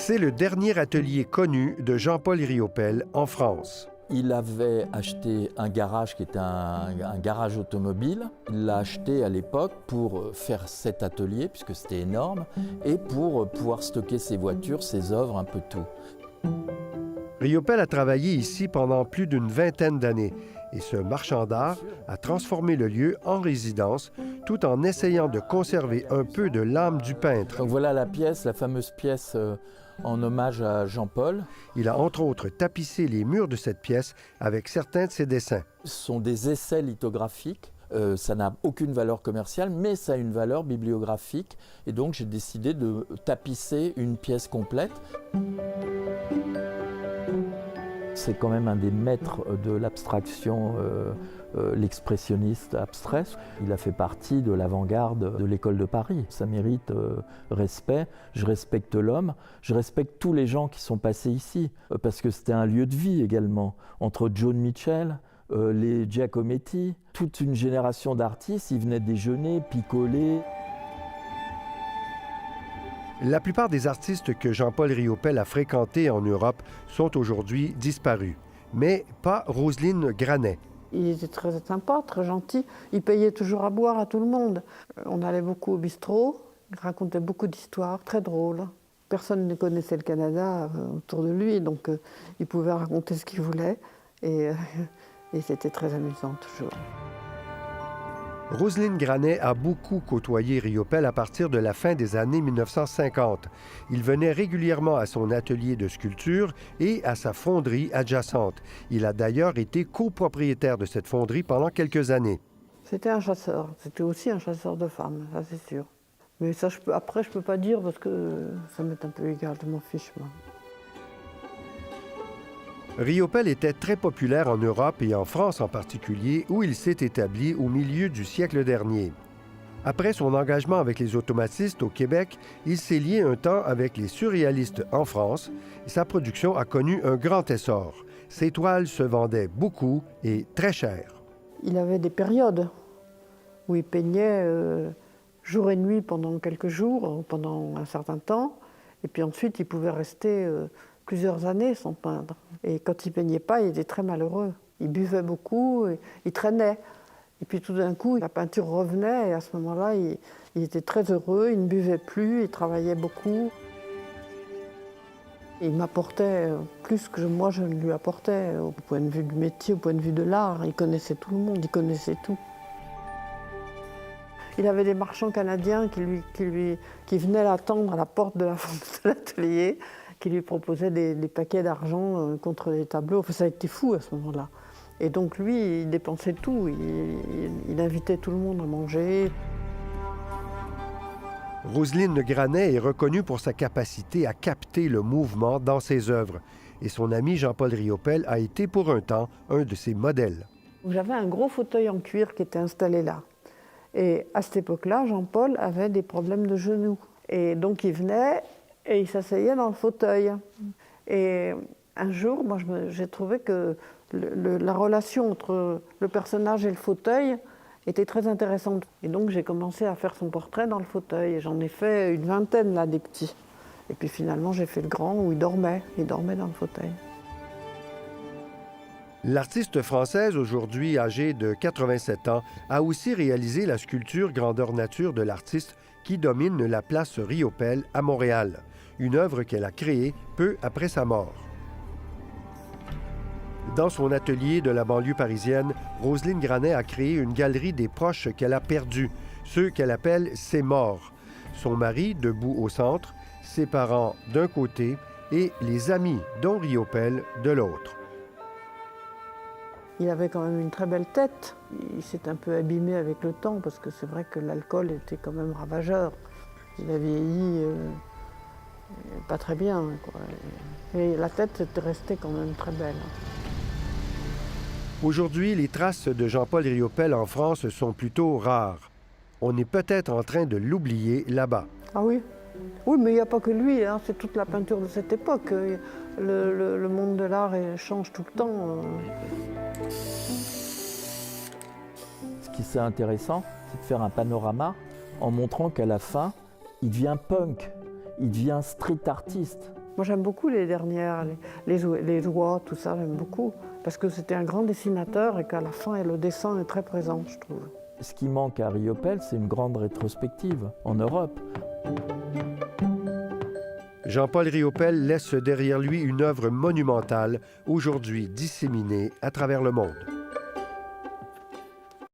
C'est le dernier atelier connu de Jean-Paul Riopel en France. Il avait acheté un garage qui était un garage automobile. Il l'a acheté à l'époque pour faire cet atelier, puisque c'était énorme, et pour pouvoir stocker ses voitures, ses œuvres, un peu tout. Riopel a travaillé ici pendant plus d'une vingtaine d'années et ce marchand d'art a transformé le lieu en résidence tout en essayant de conserver un peu de l'âme du peintre. Donc voilà la pièce, la fameuse pièce en hommage à Jean-Paul. Il a entre autres tapissé les murs de cette pièce avec certains de ses dessins. Ce sont des essais lithographiques. Ça n'a aucune valeur commerciale, mais ça a une valeur bibliographique. Et donc j'ai décidé de tapisser une pièce complète. C'est quand même un des maîtres de l'abstraction, l'expressionniste abstrait. Il a fait partie de l'avant-garde de l'école de Paris. Ça mérite respect. Je respecte l'homme. Je respecte tous les gens qui sont passés ici, parce que c'était un lieu de vie également, entre John Mitchell, les Giacometti, toute une génération d'artistes. Ils venaient déjeuner, picoler. La plupart des artistes que Jean-Paul Riopel a fréquentés en Europe sont aujourd'hui disparus, mais pas Roselyne Granet. Il était très sympa, très gentil. Il payait toujours à boire à tout le monde. On allait beaucoup au bistrot, il racontait beaucoup d'histoires, très drôles. Personne ne connaissait le Canada autour de lui, donc il pouvait raconter ce qu'il voulait. Et c'était très amusant toujours. Roselyne Granet a beaucoup côtoyé Riopel à partir de la fin des années 1950. Il venait régulièrement à son atelier de sculpture et à sa fonderie adjacente. Il a d'ailleurs été copropriétaire de cette fonderie pendant quelques années. C'était un chasseur. C'était aussi un chasseur de femmes, ça c'est sûr. Mais ça, après, je ne peux pas dire parce que ça m'est un peu égal, je m'en fiche, moi. Riopel était très populaire en Europe et en France en particulier, où il s'est établi au milieu du siècle dernier. Après son engagement avec les automatistes au Québec, il s'est lié un temps avec les surréalistes en France et sa production a connu un grand essor. Ses toiles se vendaient beaucoup et très cher. Il avait des périodes où il peignait jour et nuit pendant quelques jours, pendant un certain temps, et puis ensuite il pouvait rester plusieurs années sans peindre. Et quand il peignait pas, il était très malheureux. Il buvait beaucoup, il traînait. Et puis tout d'un coup, la peinture revenait et à ce moment-là, il était très heureux, il ne buvait plus, il travaillait beaucoup. Il m'apportait plus que moi je ne lui apportais, au point de vue du métier, au point de vue de l'art. Il connaissait tout le monde, il connaissait tout. Il avait des marchands canadiens qui venaient l'attendre à la porte de l'atelier, qui lui proposait des paquets d'argent contre les tableaux. Enfin, ça a été fou à ce moment-là. Et donc lui, il dépensait tout. Il invitait tout le monde à manger. Roselyne Granet est reconnue pour sa capacité à capter le mouvement dans ses œuvres. Et son ami Jean-Paul Riopel a été pour un temps un de ses modèles. J'avais un gros fauteuil en cuir qui était installé là. Et à cette époque-là, Jean-Paul avait des problèmes de genoux. Et donc il venait et il s'asseyait dans le fauteuil. Et un jour, moi, j'ai trouvé que la relation entre le personnage et le fauteuil était très intéressante. Et donc, j'ai commencé à faire son portrait dans le fauteuil. Et j'en ai fait une vingtaine, là, des petits. Et puis finalement, j'ai fait le grand où il dormait. Il dormait dans le fauteuil. L'artiste française, aujourd'hui âgée de 87 ans, a aussi réalisé la sculpture grandeur nature de l'artiste qui domine la place Riopel à Montréal, une œuvre qu'elle a créée peu après sa mort. Dans son atelier de la banlieue parisienne, Roselyne Granet a créé une galerie des proches qu'elle a perdus, ceux qu'elle appelle ses morts. Son mari, debout au centre, ses parents d'un côté et les amis, dont Riopel, de l'autre. Il avait quand même une très belle tête. Il s'est un peu abîmé avec le temps parce que c'est vrai que l'alcool était quand même ravageur. Il a vieilli pas très bien, quoi. Et la tête était restée quand même très belle. Aujourd'hui, les traces de Jean-Paul Riopel en France sont plutôt rares. On est peut-être en train de l'oublier là-bas. Ah oui? Oui, mais il n'y a pas que lui, hein. C'est toute la peinture de cette époque. Le monde de l'art change tout le temps. Ce qui est intéressant, c'est de faire un panorama en montrant qu'à la fin, il devient punk, il devient street artiste. Moi j'aime beaucoup les dernières, les oies, tout ça, j'aime beaucoup. Parce que c'était un grand dessinateur et qu'à la fin, le dessin est très présent, je trouve. Ce qui manque à Riopelle, c'est une grande rétrospective en Europe. Jean-Paul Riopelle laisse derrière lui une œuvre monumentale, aujourd'hui disséminée à travers le monde.